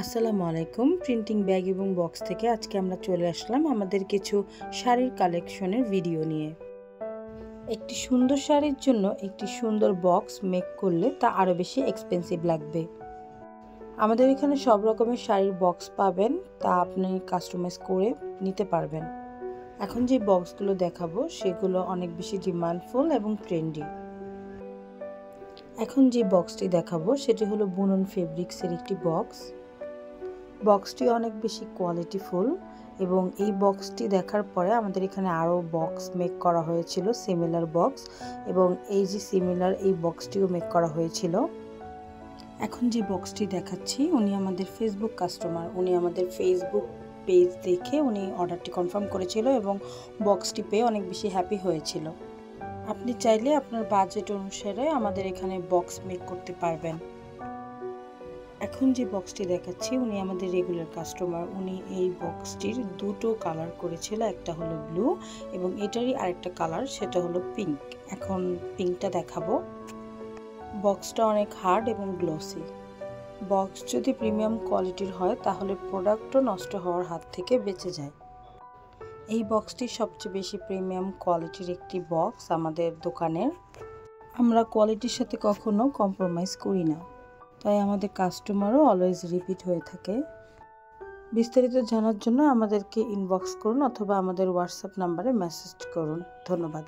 আসসালামু আলাইকুম। Printing bag এবং বক্স থেকে আজকে আমরা চলে আসলাম আমাদের কিছু শাড়ির কালেকশনের ভিডিও নিয়ে। একটি সুন্দর শাড়ির জন্য একটি সুন্দর বক্স মেক করলে তা আরও বেশি এক্সপেন্সিভ লাগবে। আমাদের এখানে সব রকমের শাড়ির বক্স পাবেন, তা আপনি কাস্টমাইজ করে নিতে পারবেন। এখন যে বক্সগুলো দেখাবো সেগুলো অনেক বেশি ডিমান্ডফুল এবং ট্রেন্ডি। এখন যে বক্সটি দেখাবো সেটি হলো বুনন ফেব্রিক্সের একটি বক্সটি অনেক বেশি কোয়ালিটিফুল এবং এই বক্সটি দেখার পরে আমাদের এখানে আরও বক্স মেক করা হয়েছিল, সিমিলার বক্স, এবং এই যে সিমিলার এই বক্সটিও মেক করা হয়েছিল। এখন যে বক্সটি দেখাচ্ছি উনি আমাদের ফেসবুক কাস্টমার, উনি আমাদের ফেসবুক পেজ দেখে উনি অর্ডারটি কনফার্ম করেছিল এবং বক্সটি পেয়ে অনেক বেশি হ্যাপি হয়েছিল। আপনি চাইলে আপনার বাজেট অনুসারে আমাদের এখানে বক্স মেক করতে পারবেন। এখন যে বক্সটি দেখাচ্ছি উনি আমাদের রেগুলার কাস্টমার, উনি এই বক্সটির দুটো কালার করেছিল, একটা হলো ব্লু এবং এটারই আরেকটা কালার সেটা হলো পিঙ্ক। এখন পিঙ্কটা দেখাবো। বক্সটা অনেক হার্ড এবং গ্লসি। বক্স যদি প্রিমিয়াম কোয়ালিটির হয় তাহলে প্রোডাক্টও নষ্ট হওয়ার হাত থেকে বেঁচে যায়। এই বক্সটি সবচেয়ে বেশি প্রিমিয়াম কোয়ালিটির একটি বক্স আমাদের দোকানের। আমরা কোয়ালিটির সাথে কখনো কম্প্রোমাইজ করি না, তাই আমাদের কাস্টমারও অলওয়েজ রিপিট হয়ে থাকে। বিস্তারিত জানার জন্য আমাদেরকে ইনবক্স করুন অথবা আমাদের হোয়াটসঅ্যাপ নাম্বারে মেসেজ করুন। ধন্যবাদ।